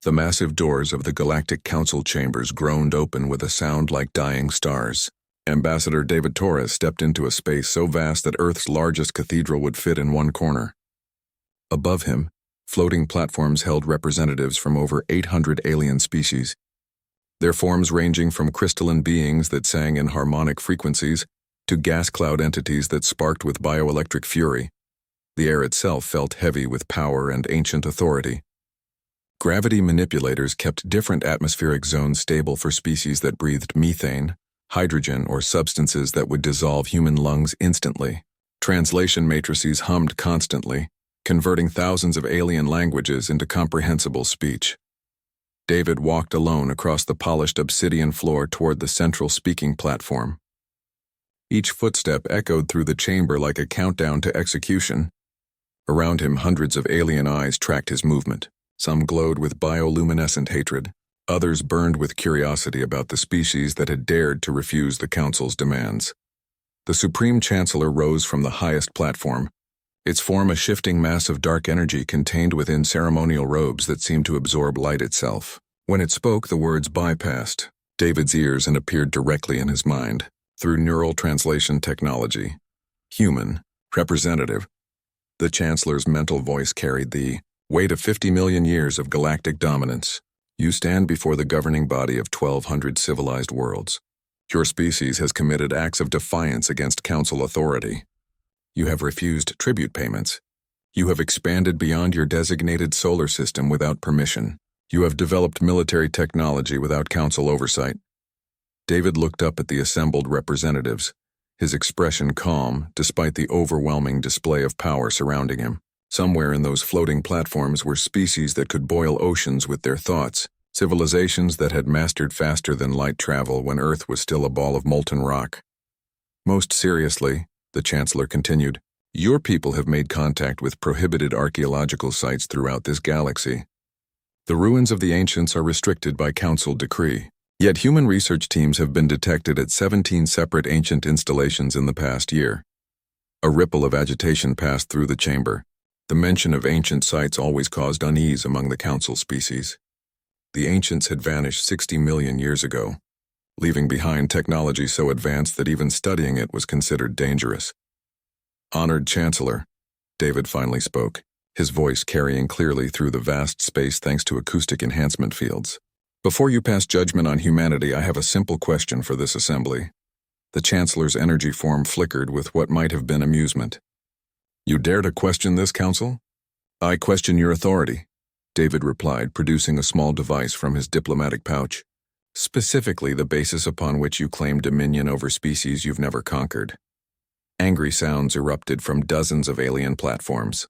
The massive doors of the Galactic Council chambers groaned open with a sound like dying stars. Ambassador David Torres stepped into a space so vast that Earth's largest cathedral would fit in one corner. Above him, floating platforms held representatives from over 800 alien species, their forms ranging from crystalline beings that sang in harmonic frequencies to gas cloud entities that sparked with bioelectric fury. The air itself felt heavy with power and ancient authority. Gravity manipulators kept different atmospheric zones stable for species that breathed methane, hydrogen, or substances that would dissolve human lungs instantly. Translation matrices hummed constantly, converting thousands of alien languages into comprehensible speech. David walked alone across the polished obsidian floor toward the central speaking platform. Each footstep echoed through the chamber like a countdown to execution. Around him, hundreds of alien eyes tracked his movement. Some glowed with bioluminescent hatred. Others burned with curiosity about the species that had dared to refuse the Council's demands. The Supreme Chancellor rose from the highest platform, its form a shifting mass of dark energy contained within ceremonial robes that seemed to absorb light itself. When it spoke, the words bypassed David's ears and appeared directly in his mind, through neural translation technology. Human, representative. The Chancellor's mental voice carried the weight of 50 million years of galactic dominance. You stand before the governing body of 1,200 civilized worlds. Your species has committed acts of defiance against Council authority. You have refused tribute payments. You have expanded beyond your designated solar system without permission. You have developed military technology without Council oversight. David looked up at the assembled representatives, his expression calm despite the overwhelming display of power surrounding him. Somewhere in those floating platforms were species that could boil oceans with their thoughts, civilizations that had mastered faster than light travel when Earth was still a ball of molten rock. Most seriously, the Chancellor continued, your people have made contact with prohibited archaeological sites throughout this galaxy. The ruins of the ancients are restricted by Council decree. Yet human research teams have been detected at 17 separate ancient installations in the past year. A ripple of agitation passed through the chamber. The mention of ancient sites always caused unease among the Council species. The ancients had vanished 60 million years ago, leaving behind technology so advanced that even studying it was considered dangerous. Honored Chancellor, David finally spoke, his voice carrying clearly through the vast space thanks to acoustic enhancement fields. Before you pass judgment on humanity, I have a simple question for this assembly. The Chancellor's energy form flickered with what might have been amusement. You dare to question this, Council? I question your authority, David replied, producing a small device from his diplomatic pouch. Specifically, the basis upon which you claim dominion over species you've never conquered. Angry sounds erupted from dozens of alien platforms.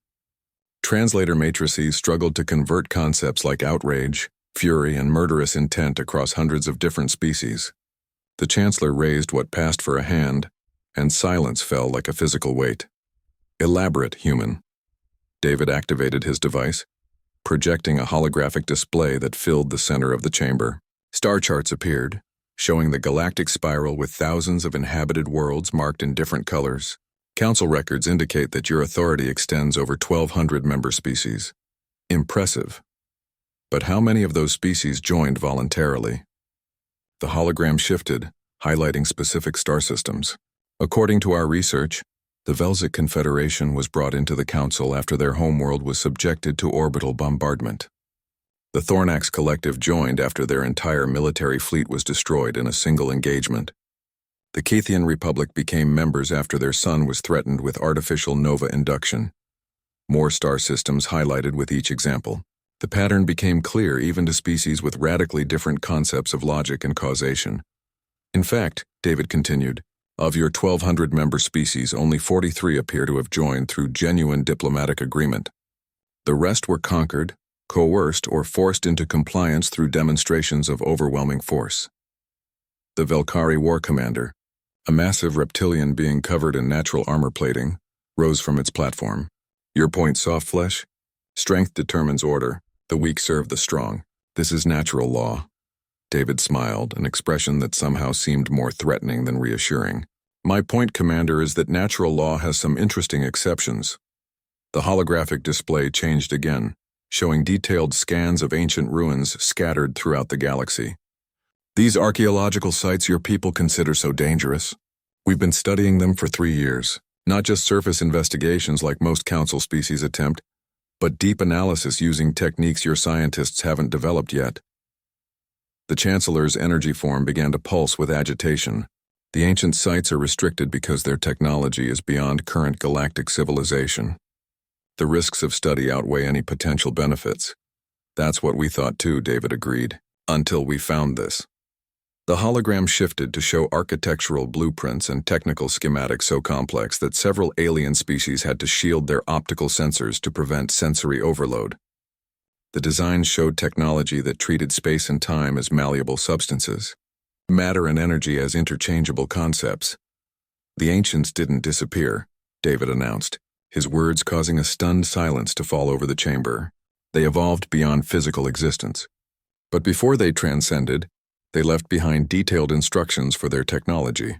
Translator matrices struggled to convert concepts like outrage, fury, and murderous intent across hundreds of different species. The Chancellor raised what passed for a hand, and silence fell like a physical weight. Elaborate, human. David activated his device, projecting a holographic display that filled the center of the chamber. Star charts appeared, showing the galactic spiral with thousands of inhabited worlds marked in different colors. Council records indicate that your authority extends over 1,200 member species. Impressive. But how many of those species joined voluntarily? The hologram shifted, highlighting specific star systems. According to our research, the Velzic Confederation was brought into the Council after their homeworld was subjected to orbital bombardment. The Thornax Collective joined after their entire military fleet was destroyed in a single engagement. The Keithian Republic became members after their sun was threatened with artificial nova induction. More star systems highlighted with each example. The pattern became clear even to species with radically different concepts of logic and causation. In fact, David continued, of your 1,200 member species, only 43 appear to have joined through genuine diplomatic agreement. The rest were conquered, coerced, or forced into compliance through demonstrations of overwhelming force. The Velkari War Commander, a massive reptilian being covered in natural armor plating, rose from its platform. Your point, soft flesh? Strength determines order. The weak serve the strong. This is natural law. David smiled, an expression that somehow seemed more threatening than reassuring. My point, Commander, is that natural law has some interesting exceptions. The holographic display changed again, showing detailed scans of ancient ruins scattered throughout the galaxy. These archaeological sites your people consider so dangerous? We've been studying them for 3 years. Not just surface investigations like most council species attempt, but deep analysis using techniques your scientists haven't developed yet. The Chancellor's energy form began to pulse with agitation. The ancient sites are restricted because their technology is beyond current galactic civilization. The risks of study outweigh any potential benefits. That's what we thought too, David agreed, until we found this. The hologram shifted to show architectural blueprints and technical schematics so complex that several alien species had to shield their optical sensors to prevent sensory overload. The designs showed technology that treated space and time as malleable substances, matter and energy as interchangeable concepts. The ancients didn't disappear, David announced, his words causing a stunned silence to fall over the chamber. They evolved beyond physical existence. But before they transcended, they left behind detailed instructions for their technology.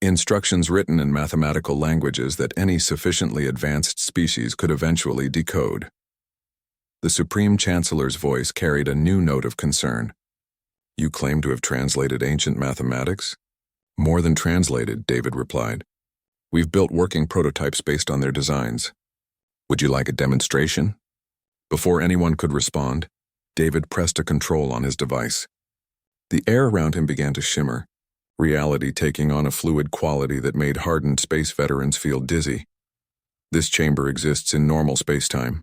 Instructions written in mathematical languages that any sufficiently advanced species could eventually decode. The Supreme Chancellor's voice carried a new note of concern. You claim to have translated ancient mathematics? More than translated, David replied. We've built working prototypes based on their designs. Would you like a demonstration? Before anyone could respond, David pressed a control on his device. The air around him began to shimmer, reality taking on a fluid quality that made hardened space veterans feel dizzy. This chamber exists in normal spacetime,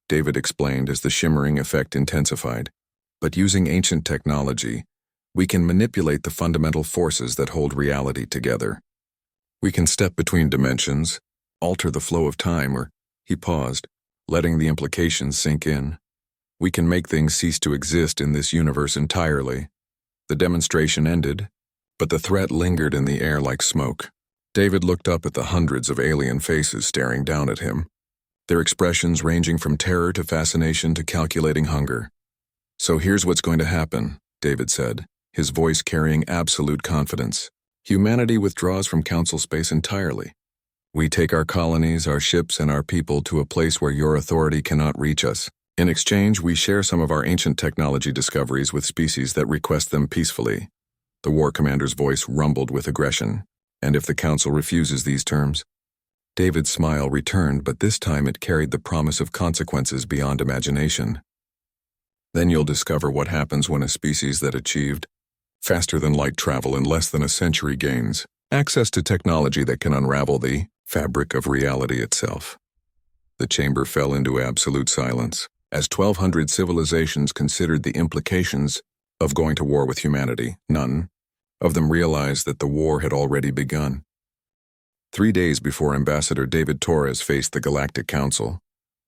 David explained as the shimmering effect intensified. But using ancient technology, we can manipulate the fundamental forces that hold reality together. We can step between dimensions, alter the flow of time, or, he paused, letting the implications sink in. We can make things cease to exist in this universe entirely. The demonstration ended, but the threat lingered in the air like smoke. David looked up at the hundreds of alien faces staring down at him, their expressions ranging from terror to fascination to calculating hunger. So here's what's going to happen, David said, his voice carrying absolute confidence. Humanity withdraws from Council space entirely. We take our colonies, our ships, and our people to a place where your authority cannot reach us. In exchange, we share some of our ancient technology discoveries with species that request them peacefully. The war commander's voice rumbled with aggression. And if the Council refuses these terms? David's smile returned, but this time it carried the promise of consequences beyond imagination. Then you'll discover what happens when a species that achieved faster-than-light travel in less than a century gains access to technology that can unravel the fabric of reality itself. The chamber fell into absolute silence, as 1,200 civilizations considered the implications of going to war with humanity. None of them realized that the war had already begun. 3 days before Ambassador David Torres faced the Galactic Council,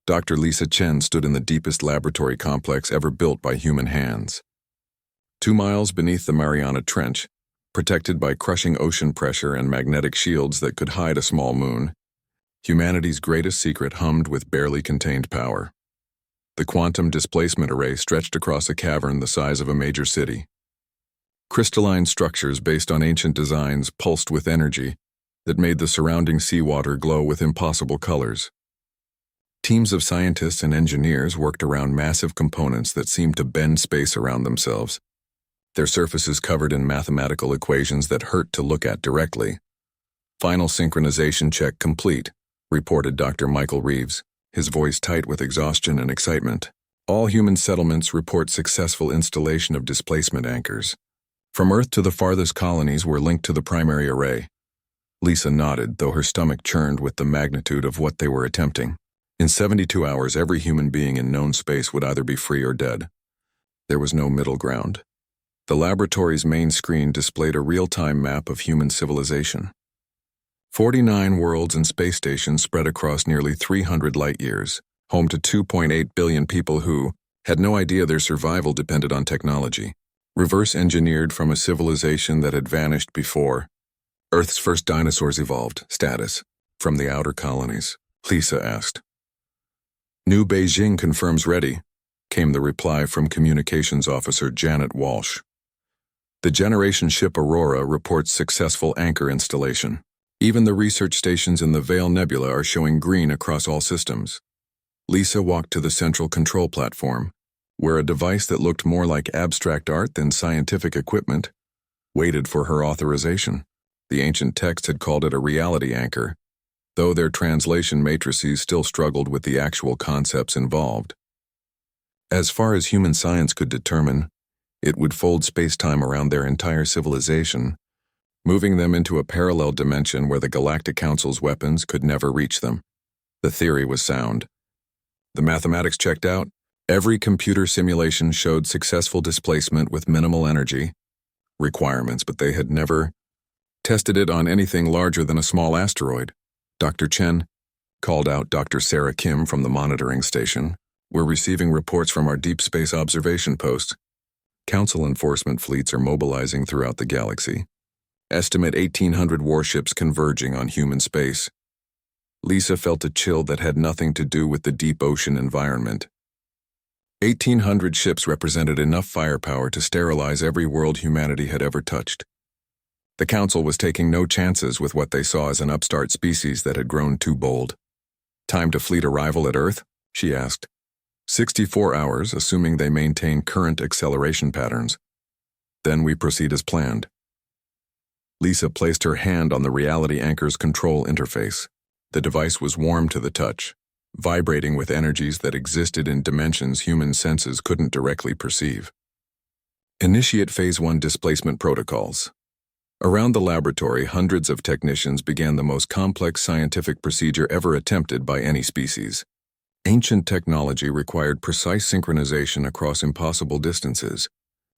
Dr. Lisa Chen stood in the deepest laboratory complex ever built by human hands. 2 miles beneath the Mariana Trench, protected by crushing ocean pressure and magnetic shields that could hide a small moon, humanity's greatest secret hummed with barely contained power. The quantum displacement array stretched across a cavern the size of a major city. Crystalline structures based on ancient designs pulsed with energy that made the surrounding seawater glow with impossible colors. Teams of scientists and engineers worked around massive components that seemed to bend space around themselves, their surfaces covered in mathematical equations that hurt to look at directly. Final synchronization check complete, reported Dr. Michael Reeves, his voice tight with exhaustion and excitement. All human settlements report successful installation of displacement anchors. From Earth to the farthest colonies were linked to the primary array. Lisa nodded, though her stomach churned with the magnitude of what they were attempting. In 72 hours, every human being in known space would either be free or dead. There was no middle ground. The laboratory's main screen displayed a real-time map of human civilization. 49 worlds and space stations spread across nearly 300 light-years, home to 2.8 billion people who had no idea their survival depended on technology. Reverse-engineered from a civilization that had vanished before. Earth's first dinosaurs evolved. Status. From the outer colonies, Lisa asked. New Beijing confirms ready, came the reply from Communications Officer Janet Walsh. The generation ship Aurora reports successful anchor installation. Even the research stations in the Vale Nebula are showing green across all systems. Lisa walked to the central control platform, where a device that looked more like abstract art than scientific equipment waited for her authorization. The ancient text had called it a reality anchor, though their translation matrices still struggled with the actual concepts involved. As far as human science could determine, it would fold space-time around their entire civilization, moving them into a parallel dimension where the Galactic Council's weapons could never reach them. The theory was sound. The mathematics checked out. Every computer simulation showed successful displacement with minimal energy requirements, but they had never tested it on anything larger than a small asteroid. Dr. Chen, called out Dr. Sarah Kim from the monitoring station. We're receiving reports from our deep space observation posts. Council enforcement fleets are mobilizing throughout the galaxy. Estimate 1,800 warships converging on human space. Lisa felt a chill that had nothing to do with the deep ocean environment. 1,800 ships represented enough firepower to sterilize every world humanity had ever touched. The Council was taking no chances with what they saw as an upstart species that had grown too bold. Time to fleet arrival at Earth? She asked. 64 hours, assuming they maintain current acceleration patterns. Then we proceed as planned. Lisa placed her hand on the reality anchor's control interface. The device was warm to the touch, vibrating with energies that existed in dimensions human senses couldn't directly perceive. Initiate Phase 1 displacement protocols. Around the laboratory, hundreds of technicians began the most complex scientific procedure ever attempted by any species. Ancient technology required precise synchronization across impossible distances,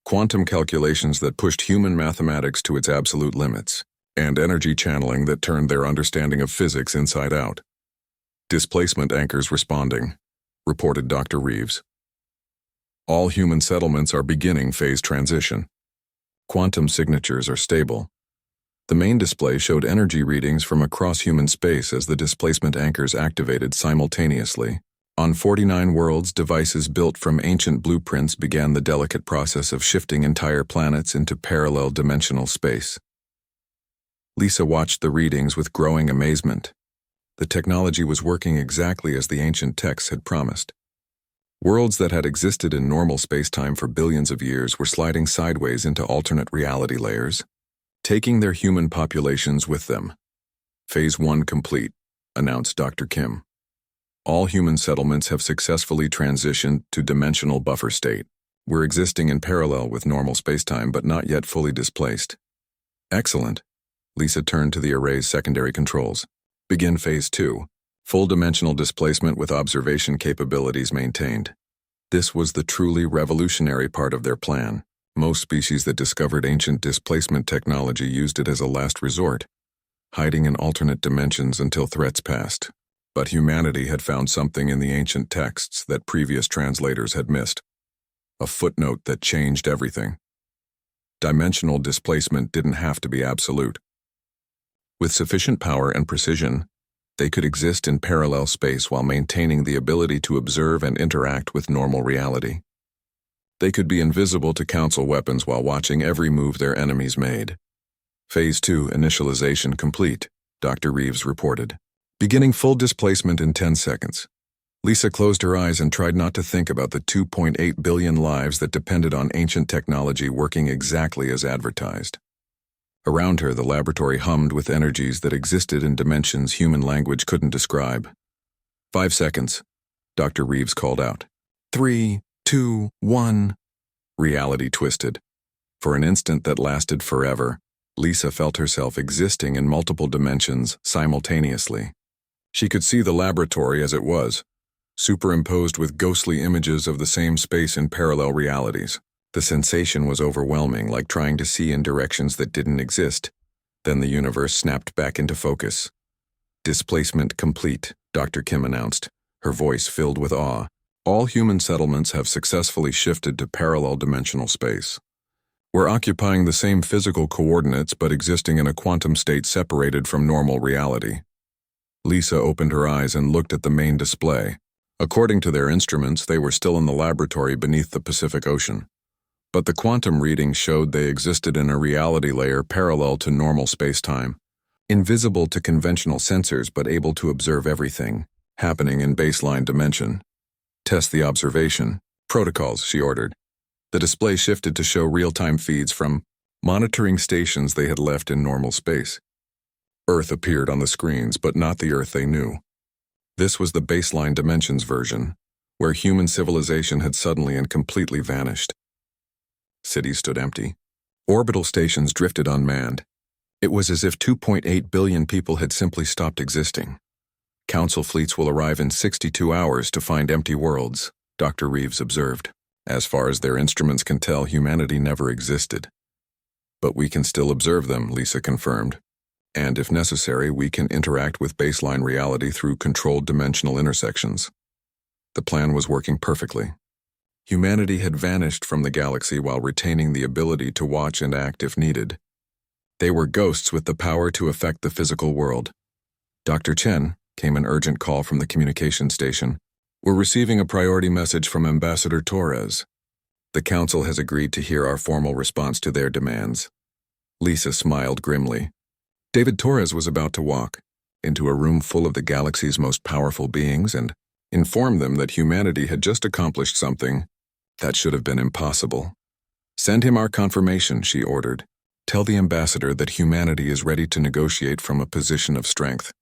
quantum calculations that pushed human mathematics to its absolute limits, and energy channeling that turned their understanding of physics inside out. Displacement anchors responding, reported Dr. Reeves. All human settlements are beginning phase transition. Quantum signatures are stable. The main display showed energy readings from across human space as the displacement anchors activated simultaneously. On 49 worlds, devices built from ancient blueprints began the delicate process of shifting entire planets into parallel dimensional space. Lisa watched the readings with growing amazement. The technology was working exactly as the ancient texts had promised. Worlds that had existed in normal spacetime for billions of years were sliding sideways into alternate reality layers, taking their human populations with them. Phase 1 complete, announced Dr. Kim. All human settlements have successfully transitioned to dimensional buffer state. We're existing in parallel with normal spacetime but not yet fully displaced. Excellent. Lisa turned to the array's secondary controls. Begin Phase 2. Full dimensional displacement with observation capabilities maintained. This was the truly revolutionary part of their plan. Most species that discovered ancient displacement technology used it as a last resort, hiding in alternate dimensions until threats passed. But humanity had found something in the ancient texts that previous translators had missed. A footnote that changed everything. Dimensional displacement didn't have to be absolute. With sufficient power and precision, they could exist in parallel space while maintaining the ability to observe and interact with normal reality. They could be invisible to Council weapons while watching every move their enemies made. Phase 2 initialization complete, Dr. Reeves reported. Beginning full displacement in 10 seconds. Lisa closed her eyes and tried not to think about the 2.8 billion lives that depended on ancient technology working exactly as advertised. Around her, the laboratory hummed with energies that existed in dimensions human language couldn't describe. 5 seconds, Dr. Reeves called out. 3, 2, 1. Reality twisted. For an instant that lasted forever, Lisa felt herself existing in multiple dimensions simultaneously. She could see the laboratory as it was, superimposed with ghostly images of the same space in parallel realities. The sensation was overwhelming, like trying to see in directions that didn't exist. Then the universe snapped back into focus. Displacement complete, Dr. Kim announced, her voice filled with awe. All human settlements have successfully shifted to parallel dimensional space. We're occupying the same physical coordinates but existing in a quantum state separated from normal reality. Lisa opened her eyes and looked at the main display. According to their instruments, they were still in the laboratory beneath the Pacific Ocean. But the quantum readings showed they existed in a reality layer parallel to normal spacetime, invisible to conventional sensors but able to observe everything. happening in baseline dimension. Test the observation. Protocols, she ordered. The display shifted to show real-time feeds from monitoring stations they had left in normal space. Earth appeared on the screens, but not the Earth they knew. This was the baseline dimensions version, where human civilization had suddenly and completely vanished. Cities stood empty. Orbital stations drifted unmanned. It was as if 2.8 billion people had simply stopped existing. Council fleets will arrive in 62 hours to find empty worlds, Dr. Reeves observed. As far as their instruments can tell, humanity never existed. But we can still observe them, Lisa confirmed. And if necessary, we can interact with baseline reality through controlled dimensional intersections. The plan was working perfectly. Humanity had vanished from the galaxy while retaining the ability to watch and act if needed. They were ghosts with the power to affect the physical world. Dr. Chen, came an urgent call from the communication station. We're receiving a priority message from Ambassador Torres. The Council has agreed to hear our formal response to their demands. Lisa smiled grimly. David Torres was about to walk into a room full of the galaxy's most powerful beings and inform them that humanity had just accomplished something that should have been impossible. Send him our confirmation, she ordered. Tell the ambassador that humanity is ready to negotiate from a position of strength.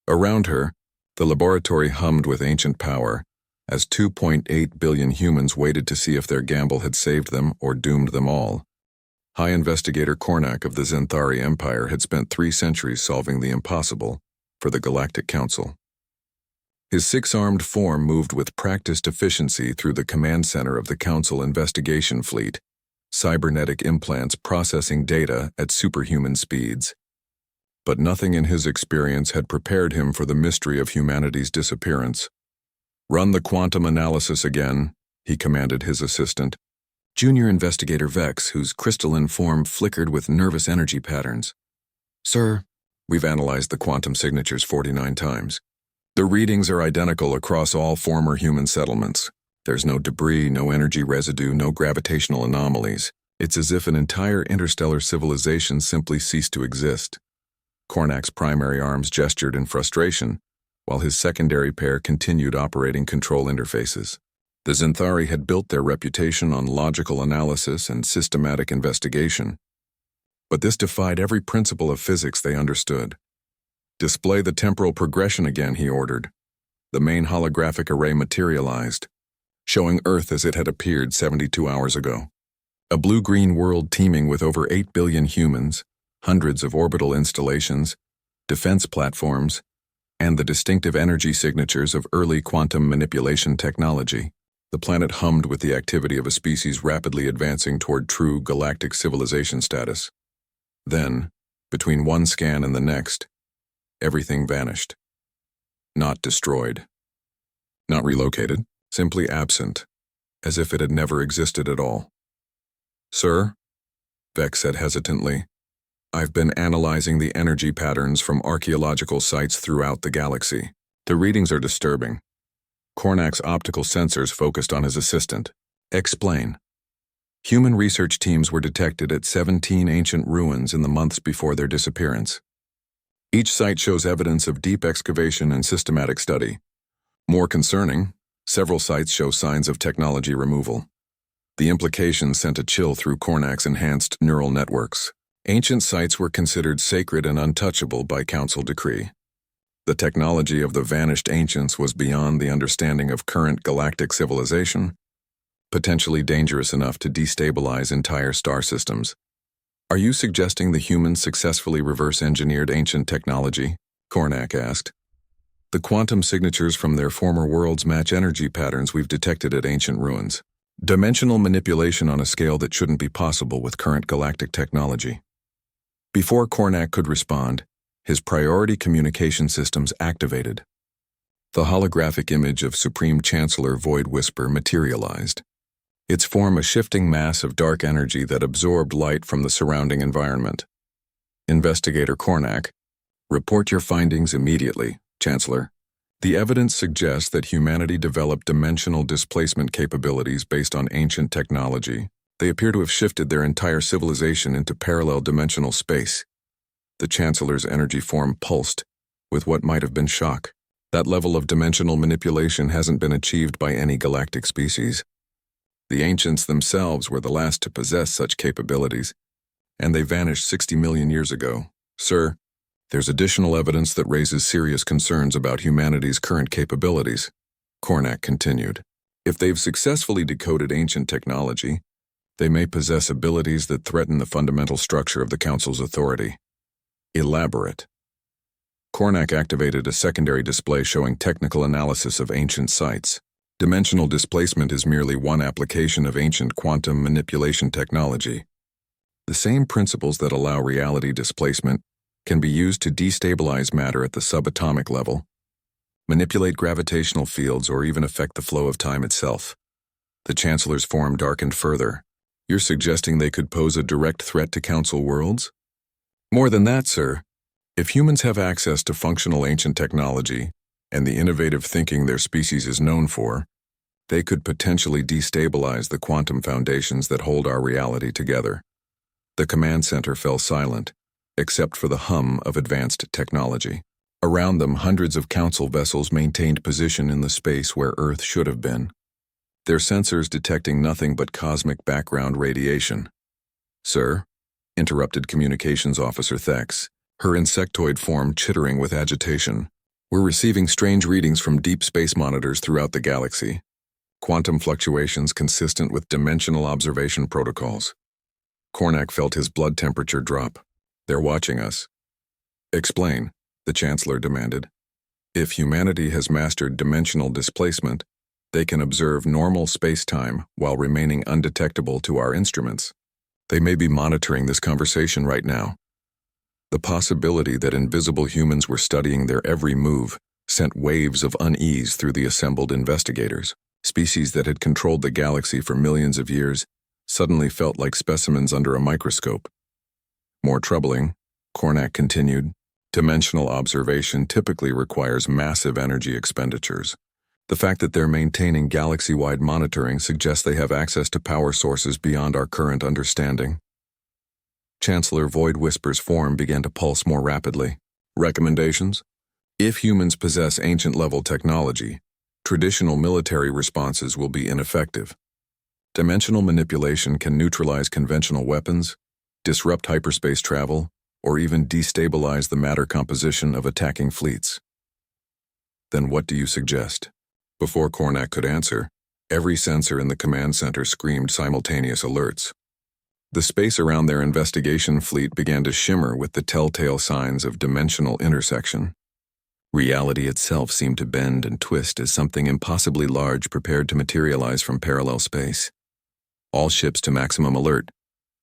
Around her, the laboratory hummed with ancient power, as 2.8 billion humans waited to see if their gamble had saved them or doomed them all. High Investigator Kornak of the Zenthari Empire had spent 3 centuries solving the impossible for the Galactic Council. His 6-armed form moved with practiced efficiency through the command center of the Council investigation fleet, cybernetic implants processing data at superhuman speeds. But nothing in his experience had prepared him for the mystery of humanity's disappearance. Run the quantum analysis again, he commanded his assistant. Junior Investigator Vex, whose crystalline form flickered with nervous energy patterns. Sir, we've analyzed the quantum signatures 49 times. The readings are identical across all former human settlements. There's no debris, no energy residue, no gravitational anomalies. It's as if an entire interstellar civilization simply ceased to exist. Kornak's primary arms gestured in frustration, while his secondary pair continued operating control interfaces. The Zenthari had built their reputation on logical analysis and systematic investigation. But this defied every principle of physics they understood. Display the temporal progression again, he ordered. The main holographic array materialized, showing Earth as it had appeared 72 hours ago. A blue-green world teeming with over 8 billion humans, hundreds of orbital installations, defense platforms, and the distinctive energy signatures of early quantum manipulation technology. The planet hummed with the activity of a species rapidly advancing toward true galactic civilization status. Then, between one scan and the next, everything vanished. Not destroyed. Not relocated, simply absent, as if it had never existed at all. Sir, Vex said hesitantly, I've been analyzing the energy patterns from archaeological sites throughout the galaxy. The readings are disturbing. Kornak's optical sensors focused on his assistant. Explain. Human research teams were detected at 17 ancient ruins in the months before their disappearance. Each site shows evidence of deep excavation and systematic study. More concerning, several sites show signs of technology removal. The implications sent a chill through Kornak's enhanced neural networks. Ancient sites were considered sacred and untouchable by council decree. The technology of the vanished ancients was beyond the understanding of current galactic civilization, potentially dangerous enough to destabilize entire star systems. Are you suggesting the humans successfully reverse-engineered ancient technology? Kornak asked. The quantum signatures from their former worlds match energy patterns we've detected at ancient ruins. Dimensional manipulation on a scale that shouldn't be possible with current galactic technology. Before Kornak could respond, his priority communication systems activated. The holographic image of Supreme Chancellor Void Whisper materialized. Its form a shifting mass of dark energy that absorbed light from the surrounding environment. Investigator Kornak, report your findings immediately, Chancellor. The evidence suggests that humanity developed dimensional displacement capabilities based on ancient technology. They appear to have shifted their entire civilization into parallel dimensional space. The Chancellor's energy form pulsed with what might have been shock. That level of dimensional manipulation hasn't been achieved by any galactic species. The ancients themselves were the last to possess such capabilities, and they vanished 60 million years ago. Sir, there's additional evidence that raises serious concerns about humanity's current capabilities, Cornac continued. If they've successfully decoded ancient technology, they may possess abilities that threaten the fundamental structure of the Council's authority. Elaborate. Cornac activated a secondary display showing technical analysis of ancient sites. Dimensional displacement is merely one application of ancient quantum manipulation technology. The same principles that allow reality displacement can be used to destabilize matter at the subatomic level, manipulate gravitational fields, or even affect the flow of time itself. The Chancellor's form darkened further. You're suggesting they could pose a direct threat to Council worlds? More than that, sir. If humans have access to functional ancient technology and the innovative thinking their species is known for, they could potentially destabilize the quantum foundations that hold our reality together. The command center fell silent, except for the hum of advanced technology. Around them, hundreds of Council vessels maintained position in the space where Earth should have been, their sensors detecting nothing but cosmic background radiation. Sir, interrupted Communications Officer Thex, her insectoid form chittering with agitation. We're receiving strange readings from deep space monitors throughout the galaxy. Quantum fluctuations consistent with dimensional observation protocols. Cornac felt his blood temperature drop. They're watching us. Explain, the Chancellor demanded. If humanity has mastered dimensional displacement, they can observe normal space-time while remaining undetectable to our instruments. They may be monitoring this conversation right now. The possibility that invisible humans were studying their every move sent waves of unease through the assembled investigators. Species that had controlled the galaxy for millions of years suddenly felt like specimens under a microscope. More troubling, Cornac continued, dimensional observation typically requires massive energy expenditures. The fact that they're maintaining galaxy-wide monitoring suggests they have access to power sources beyond our current understanding. Chancellor Void Whisper's form began to pulse more rapidly. Recommendations? If humans possess ancient-level technology, traditional military responses will be ineffective. Dimensional manipulation can neutralize conventional weapons, disrupt hyperspace travel, or even destabilize the matter composition of attacking fleets. Then what do you suggest? Before Cornac could answer, every sensor in the command center screamed simultaneous alerts. The space around their investigation fleet began to shimmer with the telltale signs of dimensional intersection. Reality itself seemed to bend and twist as something impossibly large prepared to materialize from parallel space. All ships to maximum alert,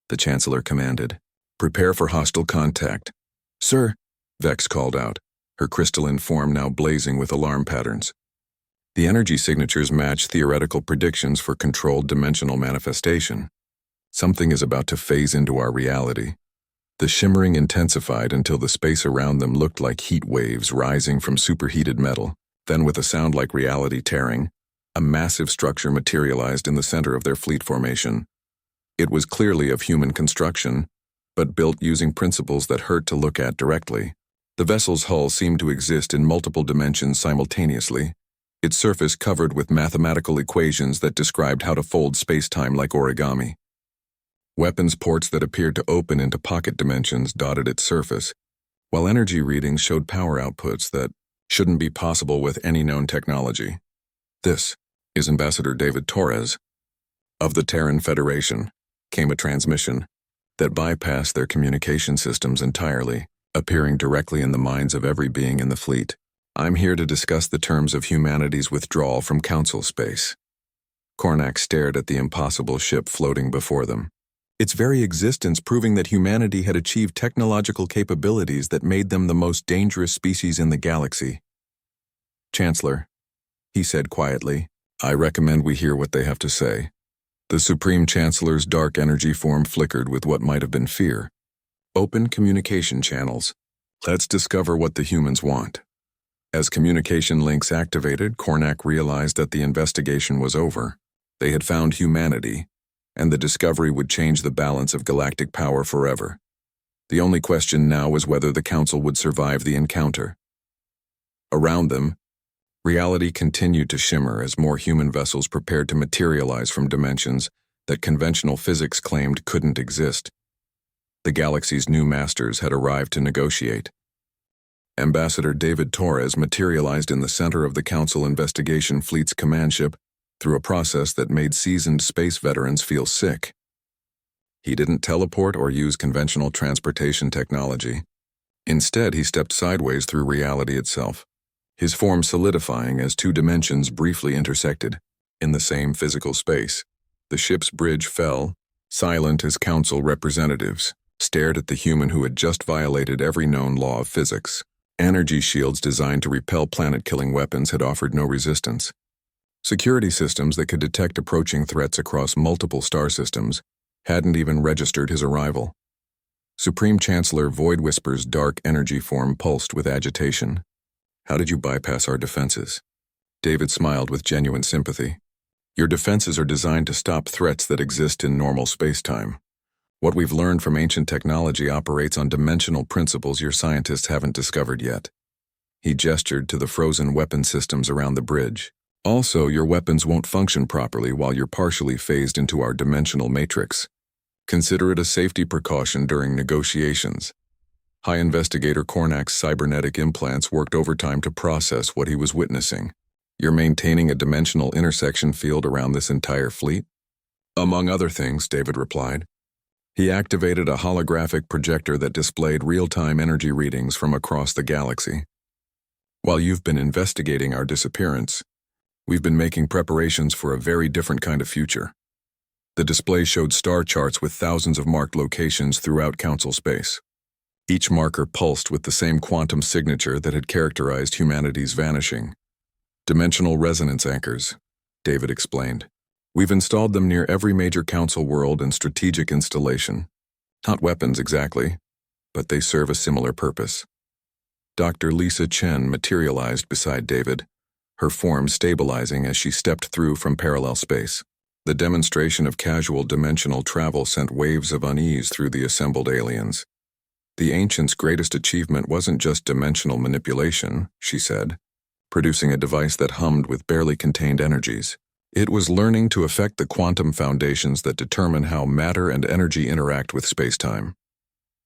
the Chancellor commanded. Prepare for hostile contact. Sir, Vex called out, her crystalline form now blazing with alarm patterns. The energy signatures match theoretical predictions for controlled dimensional manifestation. Something is about to phase into our reality. The shimmering intensified until the space around them looked like heat waves rising from superheated metal. Then, with a sound like reality tearing, a massive structure materialized in the center of their fleet formation. It was clearly of human construction, but built using principles that hurt to look at directly. The vessel's hull seemed to exist in multiple dimensions simultaneously, its surface covered with mathematical equations that described how to fold space-time like origami. Weapons ports that appeared to open into pocket dimensions dotted its surface, while energy readings showed power outputs that shouldn't be possible with any known technology. This is Ambassador David Torres. Of the Terran Federation came a transmission that bypassed their communication systems entirely, appearing directly in the minds of every being in the fleet. I'm here to discuss the terms of humanity's withdrawal from Council space. Cornac stared at the impossible ship floating before them, its very existence proving that humanity had achieved technological capabilities that made them the most dangerous species in the galaxy. Chancellor, he said quietly, I recommend we hear what they have to say. The Supreme Chancellor's dark energy form flickered with what might have been fear. Open communication channels. Let's discover what the humans want. As communication links activated, Cornac realized that the investigation was over. They had found humanity, and the discovery would change the balance of galactic power forever. The only question now was whether the Council would survive the encounter. Around them, Reality continued to shimmer as more human vessels prepared to materialize from dimensions that conventional physics claimed couldn't exist. The galaxy's new masters had arrived to negotiate. Ambassador David Torres materialized in the center of the Council Investigation Fleet's command ship through a process that made seasoned space veterans feel sick. He didn't teleport or use conventional transportation technology. Instead, he stepped sideways through reality itself, his form solidifying as two dimensions briefly intersected. In the same physical space, the ship's bridge fell, silent as council representatives stared at the human who had just violated every known law of physics. Energy shields designed to repel planet-killing weapons had offered no resistance. Security systems that could detect approaching threats across multiple star systems hadn't even registered his arrival. Supreme Chancellor Void Whisper's dark energy form pulsed with agitation. "How did you bypass our defenses?" David smiled with genuine sympathy. "Your defenses are designed to stop threats that exist in normal space-time. What we've learned from ancient technology operates on dimensional principles your scientists haven't discovered yet." He gestured to the frozen weapon systems around the bridge. "Also, your weapons won't function properly while you're partially phased into our dimensional matrix. Consider it a safety precaution during negotiations." High Investigator Kornak's cybernetic implants worked overtime to process what he was witnessing. "You're maintaining a dimensional intersection field around this entire fleet?" "Among other things," David replied. He activated a holographic projector that displayed real-time energy readings from across the galaxy. "While you've been investigating our disappearance, we've been making preparations for a very different kind of future." The display showed star charts with thousands of marked locations throughout Council space. Each marker pulsed with the same quantum signature that had characterized humanity's vanishing. "Dimensional resonance anchors," David explained. "We've installed them near every major Council world and strategic installation. Not weapons exactly, but they serve a similar purpose." Dr. Lisa Chen materialized beside David, her form stabilizing as she stepped through from parallel space. The demonstration of casual dimensional travel sent waves of unease through the assembled aliens. "The Ancients' greatest achievement wasn't just dimensional manipulation," she said, producing a device that hummed with barely contained energies. "It was learning to affect the quantum foundations that determine how matter and energy interact with space-time."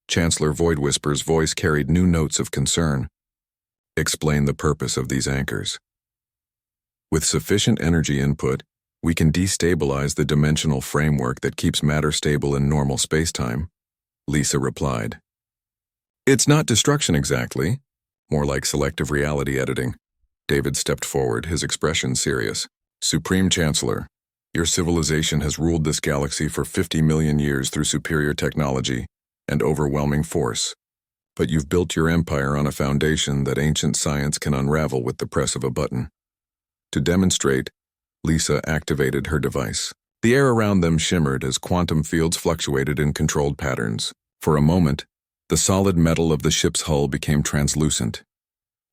Chancellor Void Whisper's voice carried new notes of concern. "Explain the purpose of these anchors." "With sufficient energy input, we can destabilize the dimensional framework that keeps matter stable in normal space-time," Lisa replied. "It's not destruction exactly, more like selective reality editing." David stepped forward, his expression serious. "Supreme Chancellor, your civilization has ruled this galaxy for 50 million years through superior technology and overwhelming force, but you've built your empire on a foundation that ancient science can unravel with the press of a button." To demonstrate, Lisa activated her device. The air around them shimmered as quantum fields fluctuated in controlled patterns. For a moment, the solid metal of the ship's hull became translucent,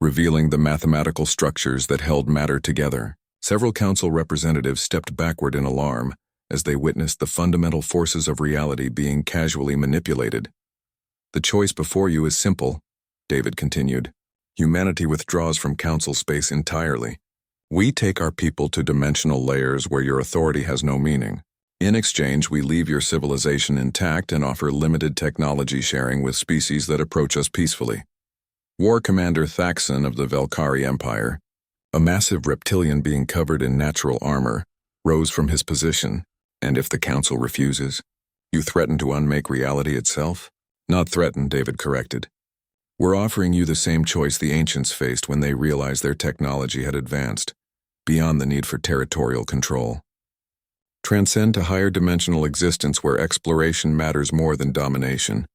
revealing the mathematical structures that held matter together. Several council representatives stepped backward in alarm as they witnessed the fundamental forces of reality being casually manipulated. "The choice before you is simple," David continued. "Humanity withdraws from council space entirely. We take our people to dimensional layers where your authority has no meaning. In exchange, we leave your civilization intact and offer limited technology sharing with species that approach us peacefully." War Commander Thaxon of the Velkari Empire, a massive reptilian being covered in natural armor, rose from his position. "And if the council refuses, you threaten to unmake reality itself?" "Not threaten," David corrected. "We're offering you the same choice the ancients faced when they realized their technology had advanced, beyond the need for territorial control. Transcend to higher dimensional existence where exploration matters more than domination.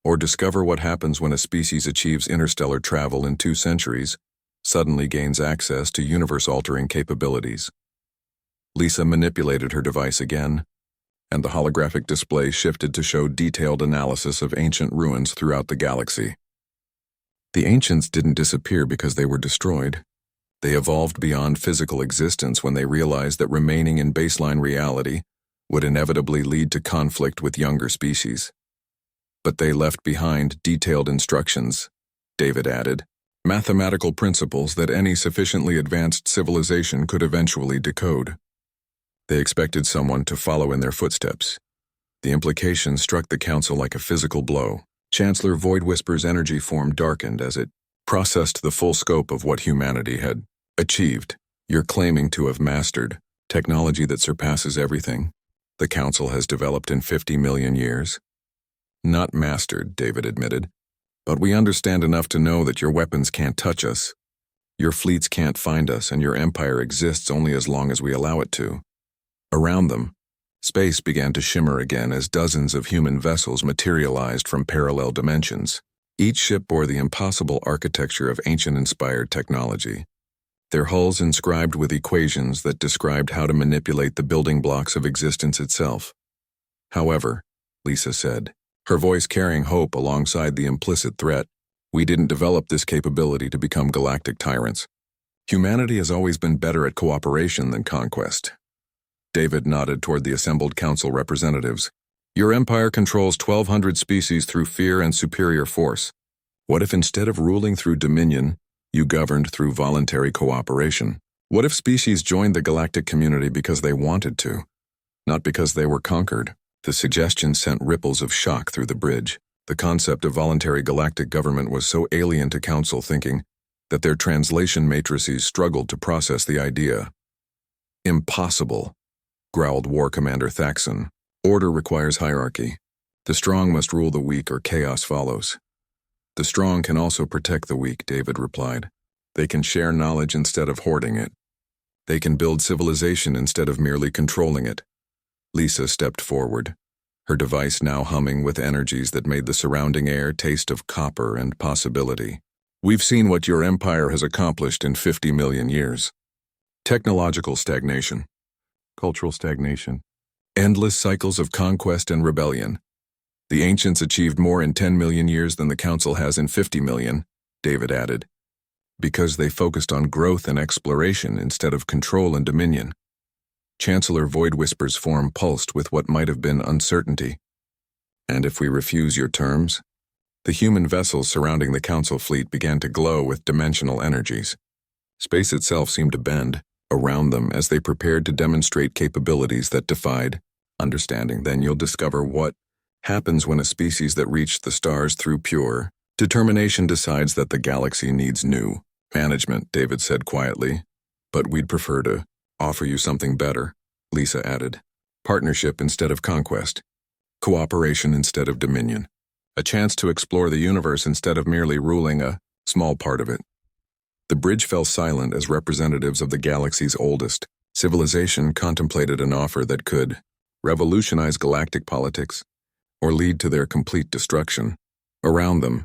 Or discover what happens when a species achieves interstellar travel in 2 centuries, suddenly gains access to universe-altering capabilities." Lisa manipulated her device again, and the holographic display shifted to show detailed analysis of ancient ruins throughout the galaxy. The ancients didn't disappear because they were destroyed. They evolved beyond physical existence when they realized that remaining in baseline reality would inevitably lead to conflict with younger species. "But they left behind detailed instructions," David added. Mathematical principles that any sufficiently advanced civilization could eventually decode. They expected someone to follow in their footsteps. The implication struck the council like a physical blow. Chancellor Void Whisper's energy form darkened as it processed the full scope of what humanity had achieved. You're claiming to have mastered technology that surpasses everything the council has developed in 50 million years. Not mastered, David admitted, but we understand enough to know that your weapons can't touch us. Your fleets can't find us, and your empire exists only as long as we allow it to. Around them, space began to shimmer again as dozens of human vessels materialized from parallel dimensions. Each ship bore the impossible architecture of ancient-inspired technology, their hulls inscribed with equations that described how to manipulate the building blocks of existence itself. However, Lisa said, her voice carrying hope alongside the implicit threat, we didn't develop this capability to become galactic tyrants. Humanity has always been better at cooperation than conquest. David nodded toward the assembled council representatives. Your empire controls 1,200 species through fear and superior force. What if instead of ruling through dominion, you governed through voluntary cooperation? What if species joined the galactic community because they wanted to, not because they were conquered? The suggestion sent ripples of shock through the bridge. The concept of voluntary galactic government was so alien to council thinking that their translation matrices struggled to process the idea. Impossible, growled War Commander Thaxon. Order requires hierarchy. The strong must rule the weak or chaos follows. The strong can also protect the weak, David replied. They can share knowledge instead of hoarding it. They can build civilization instead of merely controlling it. Lisa stepped forward, her device now humming with energies that made the surrounding air taste of copper and possibility. We've seen what your empire has accomplished in 50 million years. Technological stagnation, cultural stagnation, endless cycles of conquest and rebellion. The ancients achieved more in 10 million years than the council has in 50 million, David added, because they focused on growth and exploration instead of control and dominion. Chancellor Void Whisper's form pulsed with what might have been uncertainty. And if we refuse your terms? The human vessels surrounding the council fleet began to glow with dimensional energies. Space itself seemed to bend around them as they prepared to demonstrate capabilities that defied understanding. Then you'll discover what happens when a species that reached the stars through pure determination decides that the galaxy needs new management, David said quietly. But we'd prefer to offer you something better, Lisa added. Partnership instead of conquest. Cooperation instead of dominion. A chance to explore the universe instead of merely ruling a small part of it. The bridge fell silent as representatives of the galaxy's oldest civilization contemplated an offer that could revolutionize galactic politics or lead to their complete destruction. Around them,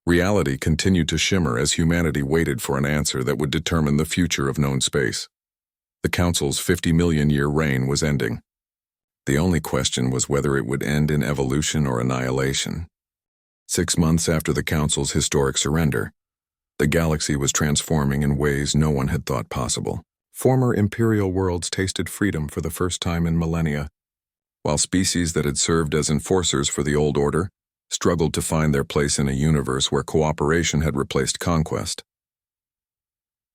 reality continued to shimmer as humanity waited for an answer that would determine the future of known space. The Council's 50-million-year reign was ending. The only question was whether it would end in evolution or annihilation. 6 months after the Council's historic surrender, the galaxy was transforming in ways no one had thought possible. Former imperial worlds tasted freedom for the first time in millennia, while species that had served as enforcers for the old order struggled to find their place in a universe where cooperation had replaced conquest.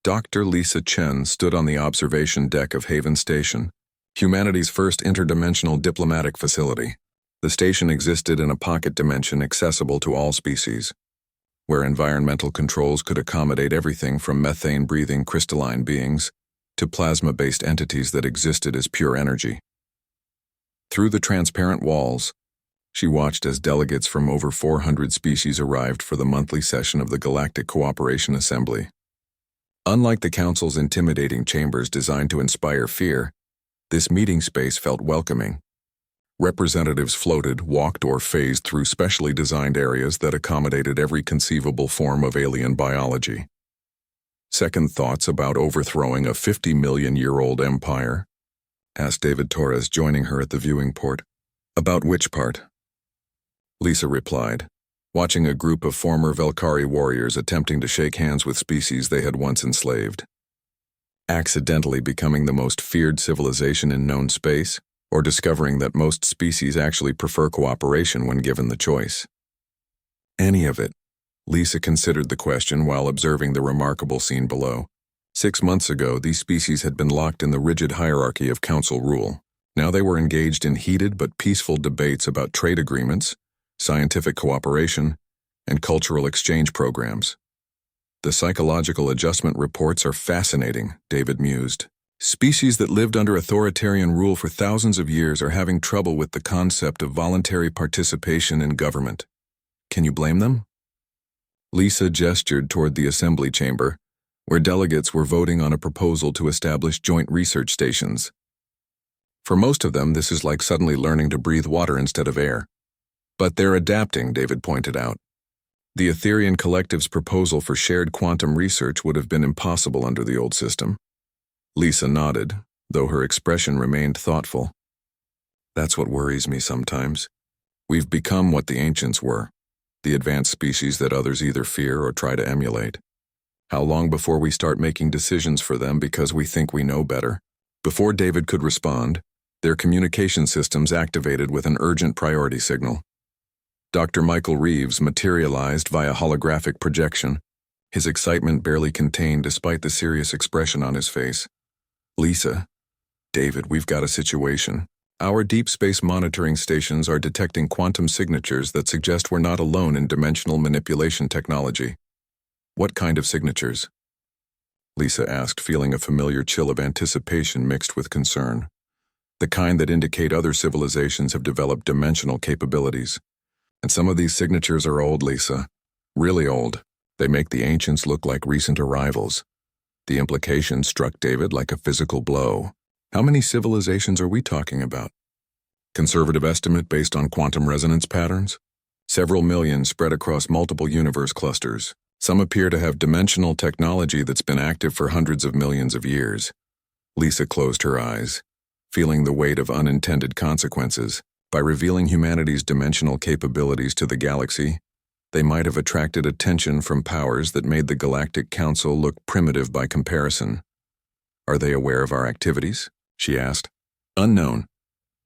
Dr. Lisa Chen stood on the observation deck of Haven Station, humanity's first interdimensional diplomatic facility. The station existed in a pocket dimension accessible to all species, where environmental controls could accommodate everything from methane-breathing crystalline beings to plasma-based entities that existed as pure energy. Through the transparent walls, she watched as delegates from over 400 species arrived for the monthly session of the Galactic Cooperation Assembly. Unlike the Council's intimidating chambers designed to inspire fear, this meeting space felt welcoming. Representatives floated, walked, or phased through specially designed areas that accommodated every conceivable form of alien biology. Second thoughts about overthrowing a 50-million-year-old empire? Asked David Torres, joining her at the viewing port. About which part? Lisa replied, watching a group of former Velkari warriors attempting to shake hands with species they had once enslaved. Accidentally becoming the most feared civilization in known space, or discovering that most species actually prefer cooperation when given the choice. Any of it, Lisa considered the question while observing the remarkable scene below. 6 months ago, these species had been locked in the rigid hierarchy of council rule. Now they were engaged in heated but peaceful debates about trade agreements, scientific cooperation, and cultural exchange programs. The psychological adjustment reports are fascinating, David mused. Species that lived under authoritarian rule for thousands of years are having trouble with the concept of voluntary participation in government. Can you blame them? Lisa gestured toward the assembly chamber, where delegates were voting on a proposal to establish joint research stations. For most of them, this is like suddenly learning to breathe water instead of air. But they're adapting, David pointed out. The Etherian Collective's proposal for shared quantum research would have been impossible under the old system. Lisa nodded, though her expression remained thoughtful. That's what worries me sometimes. We've become what the ancients were, the advanced species that others either fear or try to emulate. How long before we start making decisions for them because we think we know better? Before David could respond, their communication systems activated with an urgent priority signal. Dr. Michael Reeves materialized via holographic projection, his excitement barely contained despite the serious expression on his face. Lisa, David, we've got a situation. Our deep space monitoring stations are detecting quantum signatures that suggest we're not alone in dimensional manipulation technology. What kind of signatures? Lisa asked, feeling a familiar chill of anticipation mixed with concern. The kind that indicate other civilizations have developed dimensional capabilities. And some of these signatures are old, Lisa. Really old. They make the ancients look like recent arrivals. The implication struck David like a physical blow. How many civilizations are we talking about? Conservative estimate based on quantum resonance patterns? Several million spread across multiple universe clusters. Some appear to have dimensional technology that's been active for hundreds of millions of years. Lisa closed her eyes, feeling the weight of unintended consequences. By revealing humanity's dimensional capabilities to the galaxy, they might have attracted attention from powers that made the Galactic Council look primitive by comparison. Are they aware of our activities? She asked. Unknown.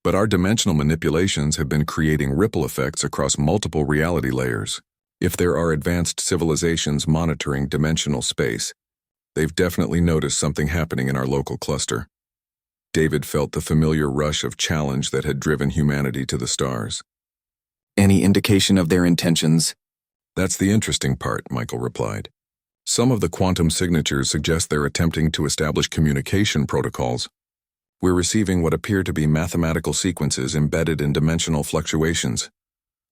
But our dimensional manipulations have been creating ripple effects across multiple reality layers. If there are advanced civilizations monitoring dimensional space, they've definitely noticed something happening in our local cluster. David felt the familiar rush of challenge that had driven humanity to the stars. Any indication of their intentions? That's the interesting part, Michael replied. Some of the quantum signatures suggest they're attempting to establish communication protocols. We're receiving what appear to be mathematical sequences embedded in dimensional fluctuations.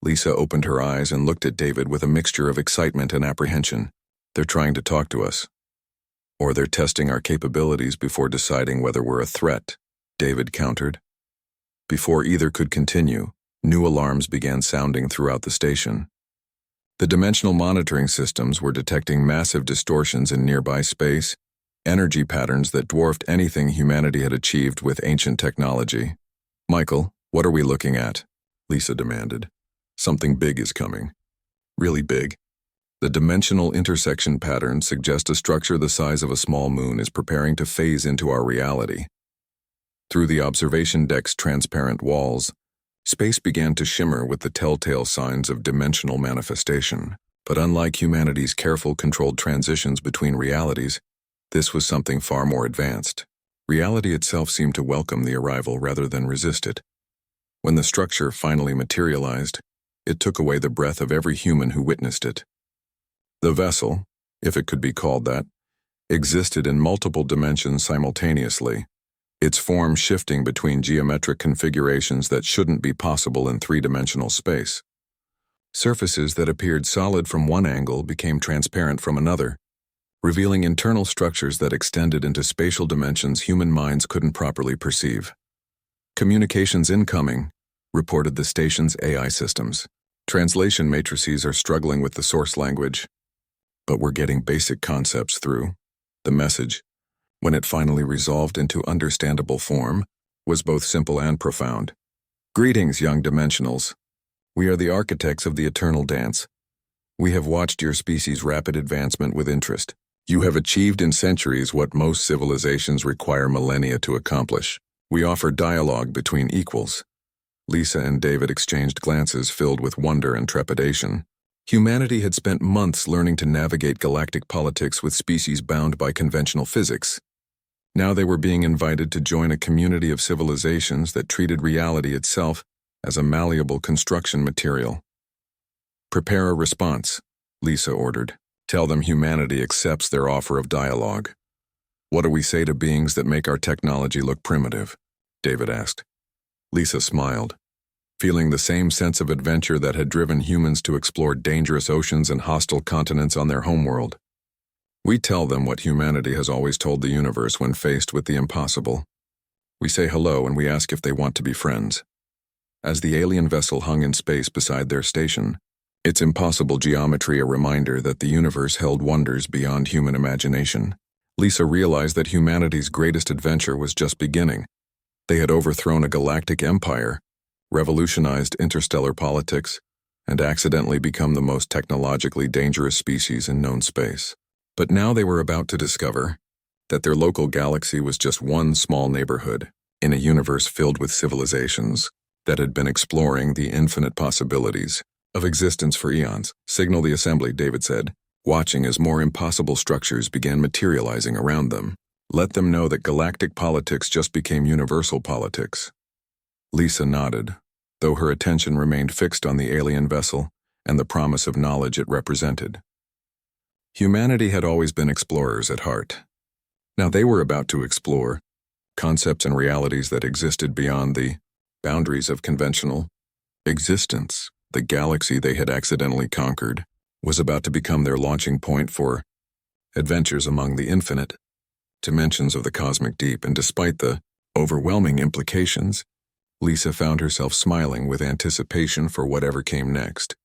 Lisa opened her eyes and looked at David with a mixture of excitement and apprehension. They're trying to talk to us. Or they're testing our capabilities before deciding whether we're a threat, David countered. Before either could continue, new alarms began sounding throughout the station. The dimensional monitoring systems were detecting massive distortions in nearby space, energy patterns that dwarfed anything humanity had achieved with ancient technology. Michael, what are we looking at? Lisa demanded. Something big is coming. Really big. The dimensional intersection patterns suggest a structure the size of a small moon is preparing to phase into our reality. Through the observation deck's transparent walls, space began to shimmer with the telltale signs of dimensional manifestation. But unlike humanity's careful, controlled transitions between realities, this was something far more advanced. Reality itself seemed to welcome the arrival rather than resist it. When the structure finally materialized, it took away the breath of every human who witnessed it. The vessel, if it could be called that, existed in multiple dimensions simultaneously, its form shifting between geometric configurations that shouldn't be possible in three-dimensional space. Surfaces that appeared solid from one angle became transparent from another, revealing internal structures that extended into spatial dimensions human minds couldn't properly perceive. Communications incoming, reported the station's AI systems. Translation matrices are struggling with the source language, but we're getting basic concepts through. The message, when it finally resolved into understandable form, was both simple and profound. Greetings, young dimensionals. We are the architects of the eternal dance. We have watched your species' rapid advancement with interest. You have achieved in centuries what most civilizations require millennia to accomplish. We offer dialogue between equals. Lisa and David exchanged glances filled with wonder and trepidation. Humanity had spent months learning to navigate galactic politics with species bound by conventional physics. Now they were being invited to join a community of civilizations that treated reality itself as a malleable construction material. "Prepare a response," Lisa ordered. "Tell them humanity accepts their offer of dialogue." "What do we say to beings that make our technology look primitive?" David asked. Lisa smiled, feeling the same sense of adventure that had driven humans to explore dangerous oceans and hostile continents on their homeworld. "We tell them what humanity has always told the universe when faced with the impossible. We say hello and we ask if they want to be friends." As the alien vessel hung in space beside their station, its impossible geometry a reminder that the universe held wonders beyond human imagination, Lisa realized that humanity's greatest adventure was just beginning. They had overthrown a galactic empire, revolutionized interstellar politics, and accidentally become the most technologically dangerous species in known space. But now they were about to discover that their local galaxy was just one small neighborhood in a universe filled with civilizations that had been exploring the infinite possibilities of existence for eons. "Signal the assembly," David said, watching as more impossible structures began materializing around them. "Let them know that galactic politics just became universal politics." Lisa nodded, though her attention remained fixed on the alien vessel and the promise of knowledge it represented. Humanity had always been explorers at heart. Now they were about to explore concepts and realities that existed beyond the boundaries of conventional existence. The galaxy they had accidentally conquered was about to become their launching point for adventures among the infinite dimensions of the cosmic deep, and despite the overwhelming implications, Lisa found herself smiling with anticipation for whatever came next.